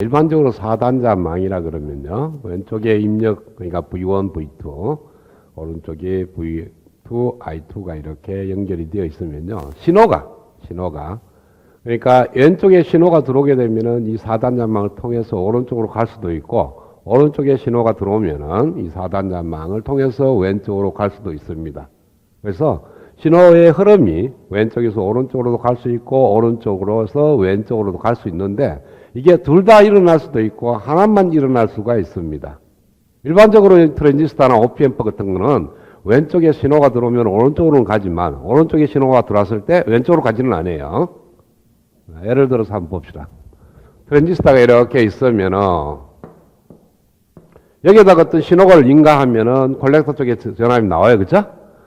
일반적으로 4단자망이라 그러면요. 왼쪽에 입력, 그러니까 V1, V2, 오른쪽에 V2, I2가 이렇게 연결이 되어 있으면요. 신호가. 그러니까 왼쪽에 신호가 들어오게 되면은 이 4단자망을 통해서 오른쪽으로 갈 수도 있고, 오른쪽에 신호가 들어오면은 이 4단자망을 통해서 왼쪽으로 갈 수도 있습니다. 그래서 신호의 흐름이 왼쪽에서 오른쪽으로도 갈 수 있고, 오른쪽으로서 왼쪽으로도 갈 수 있는데, 이게 둘 다 일어날 수도 있고 하나만 일어날 수가 있습니다. 일반적으로 트랜지스터나 OP-앰프 같은 거는 왼쪽에 신호가 들어오면 오른쪽으로는 가지만 오른쪽에 신호가 들어왔을 때 왼쪽으로 가지는 않아요. 예를 들어서 한번 봅시다. 트랜지스터가 이렇게 있으면은 여기에다가 어떤 신호를 인가하면은 콜렉터 쪽에 전압이 나와요. 그죠?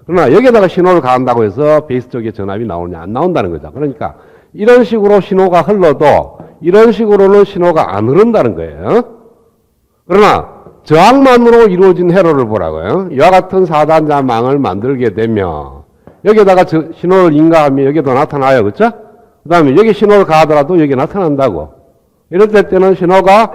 그러나 여기에다가 신호를 가한다고 해서 베이스 쪽에 전압이 나오냐? 안 나온다는 거죠. 그러니까 이런 식으로 신호가 흘러도 이런 식으로는 신호가 안 흐른다는 거예요. 그러나 저항만으로 이루어진 회로를 보라고요. 이와 같은 4단자망을 만들게 되면 여기에다가 신호를 인가하면 여기도 나타나요. 그렇죠? 그 다음에 여기 신호를 가하더라도 여기 나타난다고. 이럴 때는 신호가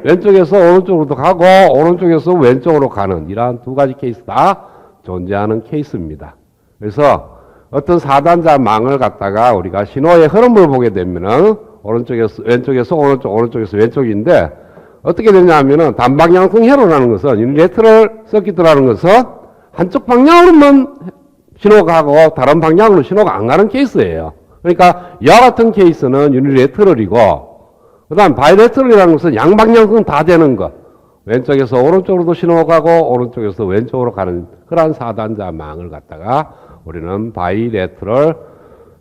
왼쪽에서 오른쪽으로도 가고 오른쪽에서 왼쪽으로 가는 이러한 두 가지 케이스가 존재하는 케이스입니다. 그래서 어떤 4단자망을 갖다가 우리가 신호의 흐름을 보게 되면은 오른쪽에서 왼쪽에서 오른쪽에서 왼쪽인데 어떻게 되냐 하면은 단방향성 회로라는 것은 유니레터럴 서킷이라는 것은 한쪽 방향으로만 신호가 가고 다른 방향으로 신호가 안 가는 케이스예요. 그러니까 이와 같은 케이스는 유니레터럴이고 그 다음 바이레터럴이라는 것은 양방향성 다 되는 것. 왼쪽에서 오른쪽으로도 신호가 가고 오른쪽에서 왼쪽으로 가는 그러한 4단자망을 갖다가 우리는 바이레터럴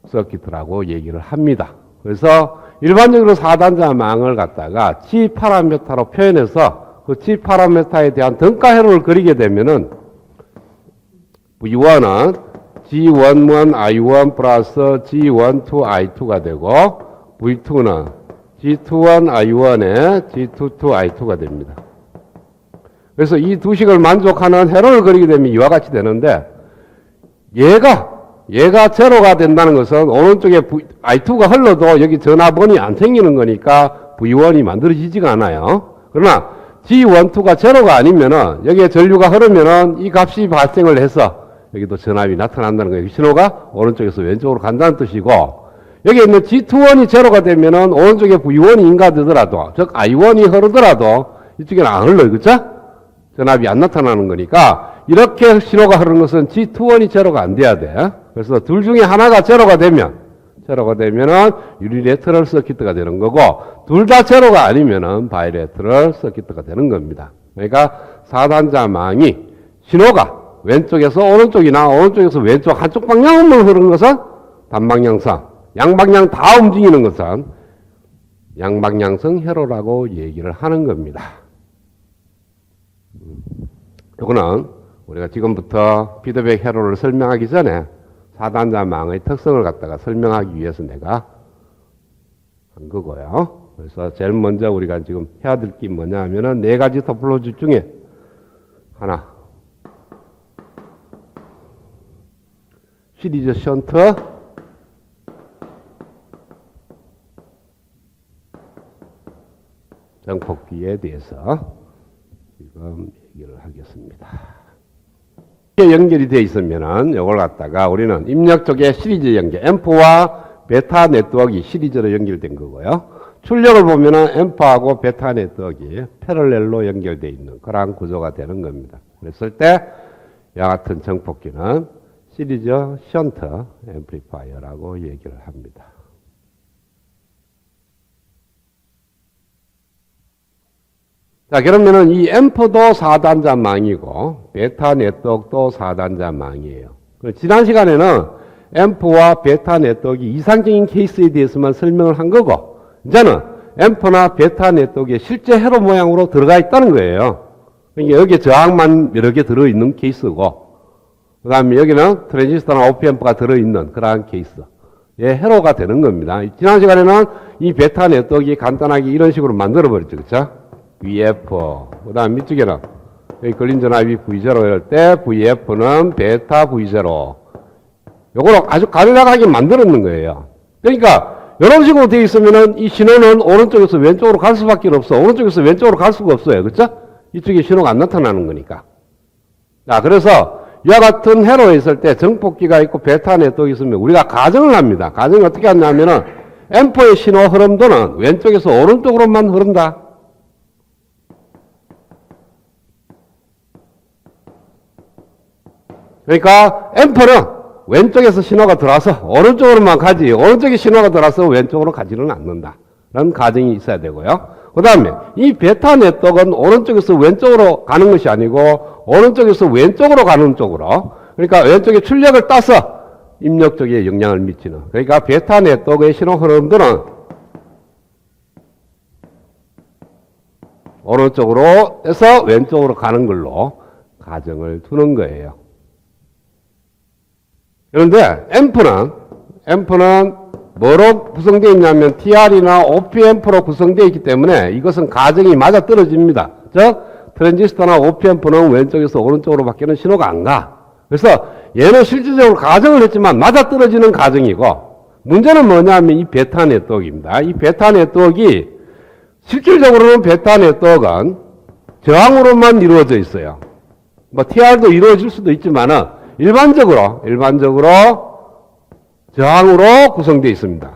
서킷이라고 얘기를 합니다. 그래서 일반적으로 4단자망을 갖다가 G 파라미터로 표현해서 그 G 파라미터에 대한 등가 회로를 그리게 되면은 V1은 G11 I1 플러스 G12 I2가 되고 V2는 G21 I1에 G22 I2가 됩니다. 그래서 이 두 식을 만족하는 회로를 그리게 되면 이와 같이 되는데 얘가 제로가 된다는 것은 오른쪽에 I2가 흘러도 여기 전압원이 안 생기는 거니까 V1이 만들어지지가 않아요. 그러나 G12가 제로가 아니면은 여기에 전류가 흐르면은 이 값이 발생을 해서 여기도 전압이 나타난다는 거예요. 신호가 오른쪽에서 왼쪽으로 간다는 뜻이고 여기 있는 G21이 제로가 되면은 오른쪽에 V1이 인가되더라도 즉 I1이 흐르더라도 이쪽에는 안 흘러요. 그쵸? 전압이 안 나타나는 거니까 이렇게 신호가 흐르는 것은 G21이 제로가 안 돼야 돼. 그래서 둘 중에 하나가 제로가 되면은 유니레터럴 서킷가 되는 거고 둘 다 제로가 아니면은 바이레터럴 서킷가 되는 겁니다. 그러니까 4단자망이 신호가 왼쪽에서 오른쪽이나 오른쪽에서 왼쪽 한쪽 방향으로만 흐르는 것은 단방향성, 양방향 다 움직이는 것은 양방향성 회로라고 얘기를 하는 겁니다. 이거는 우리가 지금부터 피드백 회로를 설명하기 전에 4단자망의 특성을 갖다가 설명하기 위해서 내가 한 거고요. 그래서 제일 먼저 우리가 지금 해야 될 게 뭐냐 하면은 네 가지 토폴로지 중에 하나. 시리즈 션트 정폭기에 대해서 지금 얘기를 하겠습니다. 연결이 되어 있으면은 이걸 갖다가 우리는 입력 쪽에 시리즈 연결, 앰프와 베타 네트워크가 시리즈로 연결된 거고요. 출력을 보면은 앰프하고 베타 네트워크가 패럴렐로 연결되어 있는 그러한 구조가 되는 겁니다. 그랬을 때 이와 같은 정폭기는 시리즈 션트 앰플리파이어라고 얘기를 합니다. 자, 그러면은 이 앰프도 4단자망이고 베타 네트워크도 4단자망이에요. 지난 시간에는 앰프와 베타 네트워크 이상적인 케이스에 대해서만 설명을 한 거고 이제는 앰프나 베타 네트워크의 실제 회로 모양으로 들어가 있다는 거예요. 그러니까 여기에 저항만 여러 개 들어있는 케이스고 그 다음에 여기는 트랜지스터나 OP-앰프가 들어있는 그러한 케이스. 예, 회로가 되는 겁니다. 지난 시간에는 이 베타 네트워크가 간단하게 이런 식으로 만들어버렸죠. 그쵸? VF. 그 다음 밑쪽에는 여기 걸린 전압이 V0 이럴 때 VF는 베타 V0. 요거를 아주 간략하게 만들었는 거예요. 그러니까 이런 식으로 되어 있으면은 이 신호는 오른쪽에서 왼쪽으로 갈 수밖에 없어. 오른쪽에서 왼쪽으로 갈 수가 없어요. 그렇죠? 이쪽에 신호가 안 나타나는 거니까. 자, 그래서 이와 같은 회로에 있을 때 정폭기가 있고 베타 네트워크가 있으면 우리가 가정을 합니다. 가정을 어떻게 하냐면은 앰프의 신호 흐름도는 왼쪽에서 오른쪽으로만 흐른다. 그러니까 앰프는 왼쪽에서 신호가 들어와서 오른쪽으로만 가지 오른쪽에 신호가 들어와서 왼쪽으로 가지는 않는다. 라는 가정이 있어야 되고요. 그 다음에 이 베타 네트워크는 오른쪽에서 왼쪽으로 가는 것이 아니고 오른쪽에서 왼쪽으로 가는 쪽으로, 그러니까 왼쪽에 출력을 따서 입력 쪽에 영향을 미치는, 그러니까 베타 네트워크의 신호 흐름들은 오른쪽으로 해서 왼쪽으로 가는 걸로 가정을 두는 거예요. 그런데 앰프는 뭐로 구성되어 있냐면 TR이나 OP-앰프로 구성되어 있기 때문에 이것은 가정이 맞아 떨어집니다. 즉 트랜지스터나 OP-앰프는 왼쪽에서 오른쪽으로 밖에는 신호가 안 가. 그래서 얘는 실질적으로 가정을 했지만 맞아 떨어지는 가정이고, 문제는 뭐냐면 이 베타 네트워크입니다. 이 베타 네트워크가 실질적으로는 베타 네트워크는 저항으로만 이루어져 있어요. 뭐 TR도 이루어질 수도 있지만은 일반적으로 저항으로 구성되어 있습니다.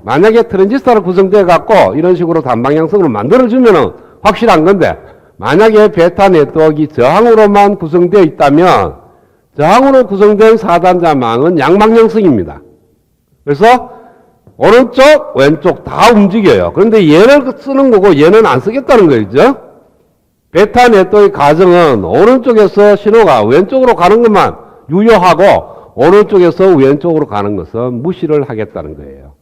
만약에 트랜지스터로 구성되어 갖고 이런 식으로 단방향성으로 만들어주면은 확실한 건데, 만약에 베타 네트워크가 저항으로만 구성되어 있다면 저항으로 구성된 4단자망은 양방향성입니다. 그래서 오른쪽, 왼쪽 다 움직여요. 그런데 얘를 쓰는 거고 얘는 안 쓰겠다는 거죠. 베타 네트워크의 가정은 오른쪽에서 신호가 왼쪽으로 가는 것만 유효하고 오른쪽에서 왼쪽으로 가는 것은 무시를 하겠다는 거예요.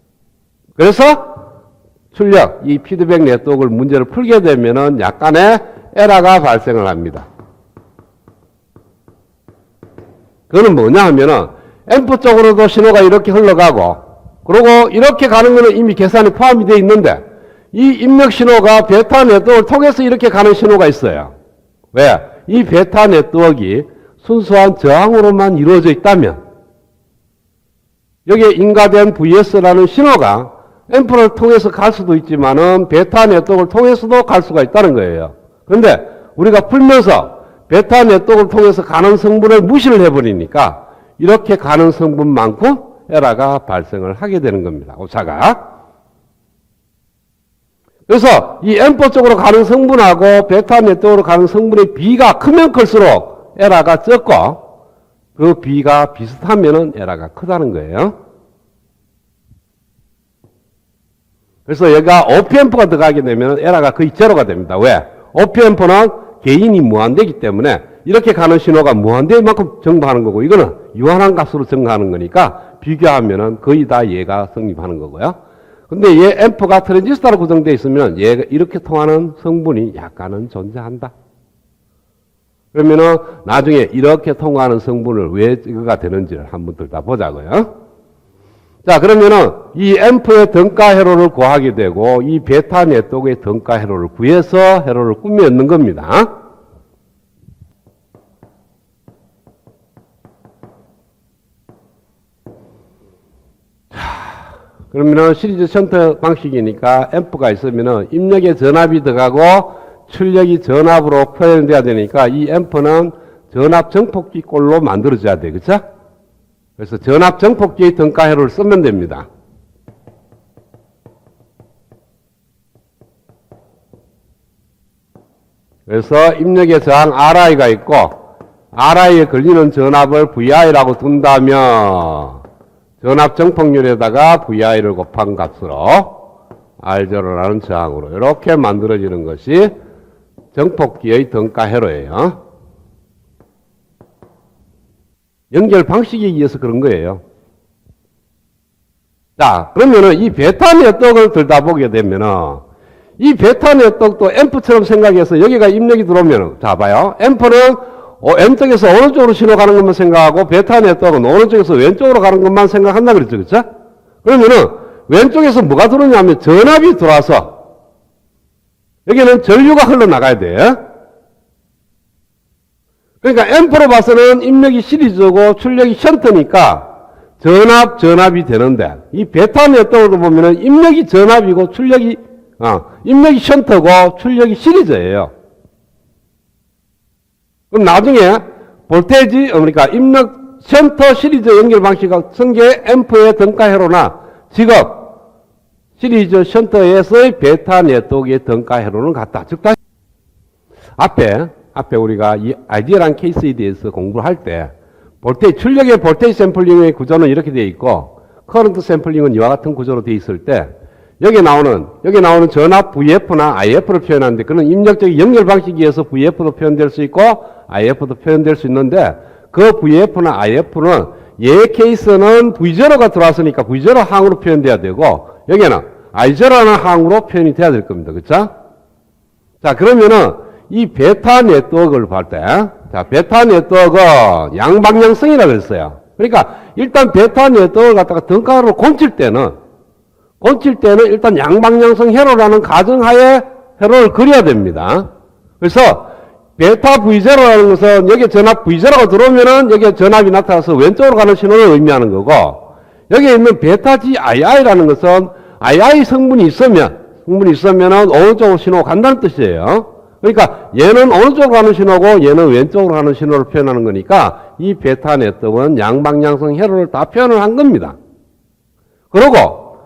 그래서 출력, 이 피드백 네트워크를 문제를 풀게 되면은 약간의 에러가 발생을 합니다. 그거는 뭐냐 하면은 앰프 쪽으로도 신호가 이렇게 흘러가고, 그리고 이렇게 가는 거는 이미 계산이 포함이 되어 있는데 이 입력 신호가 베타 네트워크를 통해서 이렇게 가는 신호가 있어요. 왜? 이 베타 네트워크가 순수한 저항으로만 이루어져 있다면 여기에 인가된 VS라는 신호가 앰프를 통해서 갈 수도 있지만은 베타 네트워크를 통해서도 갈 수가 있다는 거예요. 그런데 우리가 풀면서 베타 네트워크를 통해서 가는 성분을 무시를 해버리니까 이렇게 가는 성분만큼 에러가 발생을 하게 되는 겁니다. 오차가. 그래서 이 앰프 쪽으로 가는 성분하고 베타 네트워크로 가는 성분의 비가 크면 클수록 에러가 적고, 그 비가 비슷하면은 에러가 크다는 거예요. 그래서 여기가 OP-앰프가 들어가게 되면 에러가 거의 제로가 됩니다. 왜? OP-앰프는 개인이 무한대이기 때문에 이렇게 가는 신호가 무한대인 만큼 증가하는 거고, 이거는 유한한 값으로 증가하는 거니까 비교하면은 거의 다 얘가 성립하는 거고요. 근데 얘 앰프가 트랜지스터로 구성되어 있으면 얘가 이렇게 통하는 성분이 약간은 존재한다. 그러면은 나중에 이렇게 통하는 성분을 왜 이거가 되는지를 한번 들여다보자고요. 자, 그러면은 이 앰프의 등가 회로를 구하게 되고 이 베타 네트워크의 등가 회로를 구해서 회로를 꾸며 넣는 겁니다. 그러면은 시리즈 션트 방식이니까 앰프가 있으면은 입력에 전압이 들어가고 출력이 전압으로 표현돼야 되니까 이 앰프는 전압 정폭기 꼴로 만들어져야 돼. 그쵸? 그래서 전압 정폭기의 등가 회로를 쓰면 됩니다. 그래서 입력에 저항 RI가 있고 RI에 걸리는 전압을 VI라고 둔다면 전압 정폭률에다가 VI를 곱한 값으로 R0라는 저항으로 이렇게 만들어지는 것이 정폭기의 등가 회로예요. 연결 방식에 의해서 그런 거예요. 자, 그러면은 이 베타 네트워크를 들여다보게 되면은 이 베타 네트워크도 앰프처럼 생각해서 여기가 입력이 들어오면은, 자, 봐요. 앰프는 왼쪽에서 오른쪽으로 신호 가는 것만 생각하고 베타 네트워크는 오른쪽에서 왼쪽으로 가는 것만 생각한다 그랬죠. 그렇죠? 그러면은 왼쪽에서 뭐가 들어오냐면 전압이 들어와서 여기는 전류가 흘러나가야 돼. 그러니까 앰프로 봐서는 입력이 시리즈고 출력이 션트니까 전압이 되는데, 이 베타 네트워크를 보면은 입력이 전압이고 입력이 션트고 출력이 시리즈예요. 그럼 나중에 볼테이지, 그러니까 입력 션터 시리즈 연결 방식과 성계 앰프의 등가 회로나 직업 시리즈 션터에서의 베타 네트워크의 등가 회로는 같다. 즉, 다시 앞에 우리가 이 아이디어란 케이스에 대해서 공부를 할 때, 출력의 볼테이지 샘플링의 구조는 이렇게 되어 있고, 커런트 샘플링은 이와 같은 구조로 되어 있을 때, 여기 나오는 전압 VF나 IF를 표현하는데, 그는 입력적인 연결 방식에 의해서 VF도 표현될 수 있고, IF도 표현될 수 있는데, 그 VF나 IF는 얘 케이스는 V0가 들어왔으니까 V0 항으로 표현돼야 되고, 여기는 I0라는 항으로 표현이 돼야 될 겁니다. 그쵸? 자, 그러면은, 이 베타 네트워크를 볼 때, 자, 베타 네트워크 양방향성이라고 했어요. 그러니까, 일단 베타 네트워크를 갖다가 등가로 곤칠 때는 일단 양방향성 회로라는 가정하에 회로를 그려야 됩니다. 그래서, 베타 V0라는 것은 여기에 전압 V0가 들어오면은 여기에 전압이 나타나서 왼쪽으로 가는 신호를 의미하는 거고, 여기에 있는 베타 GII라는 것은 II 성분이 있으면은 오른쪽으로 신호가 간다는 뜻이에요. 그러니까 얘는 오른쪽으로 가는 신호고 얘는 왼쪽으로 가는 신호를 표현하는 거니까 이 베타 네트워크는 양방향성 회로를 다 표현을 한 겁니다. 그리고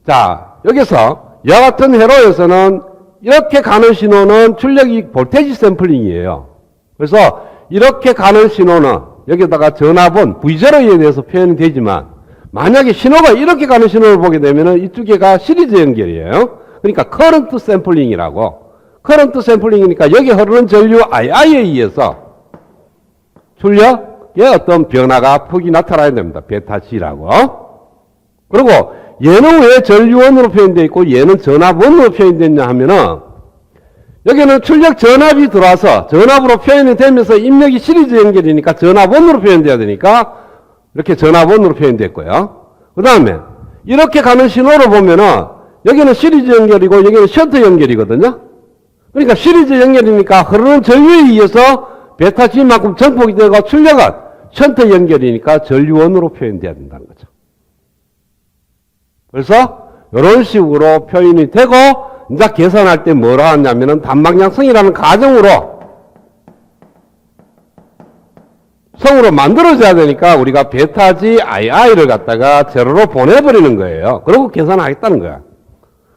자, 여기서 이와 같은 회로에서는 이렇게 가는 신호는 출력이 볼테이지 샘플링이에요. 그래서 이렇게 가는 신호는 여기다가 전압은 V0에 대해서 표현이 되지만 만약에 신호가 이렇게 가는 신호를 보게 되면은 이쪽에가 시리즈 연결이에요. 그러니까 커런트 샘플링이라고. 커런트 샘플링이니까 여기 흐르는 전류 II에 의해서 출력에 어떤 변화가 폭이 나타나야 됩니다. 베타 G라고. 그리고 얘는 왜 전류원으로 표현되어 있고 얘는 전압원으로 표현됐냐 하면은 여기는 출력 전압이 들어와서 전압으로 표현이 되면서 입력이 시리즈 연결이니까 전압원으로 표현돼야 되니까 이렇게 전압원으로 표현됐고요. 그 다음에 이렇게 가는 신호를 보면은 여기는 시리즈 연결이고 여기는 션트 연결이거든요. 그러니까 시리즈 연결이니까 흐르는 전류에 의해서 베타 G만큼 전폭이 되고 출력은 션트 연결이니까 전류원으로 표현돼야 된다는 거죠. 그래서 이런 식으로 표현이 되고 이제 계산할 때 뭐라 하냐면은 단방향성이라는 가정으로 성으로 만들어져야 되니까 우리가 베타 GII를 갖다가 제로로 보내버리는 거예요. 그리고 계산하겠다는 거야.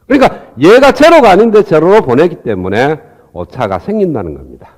그러니까 얘가 제로가 아닌데 제로로 보내기 때문에 오차가 생긴다는 겁니다.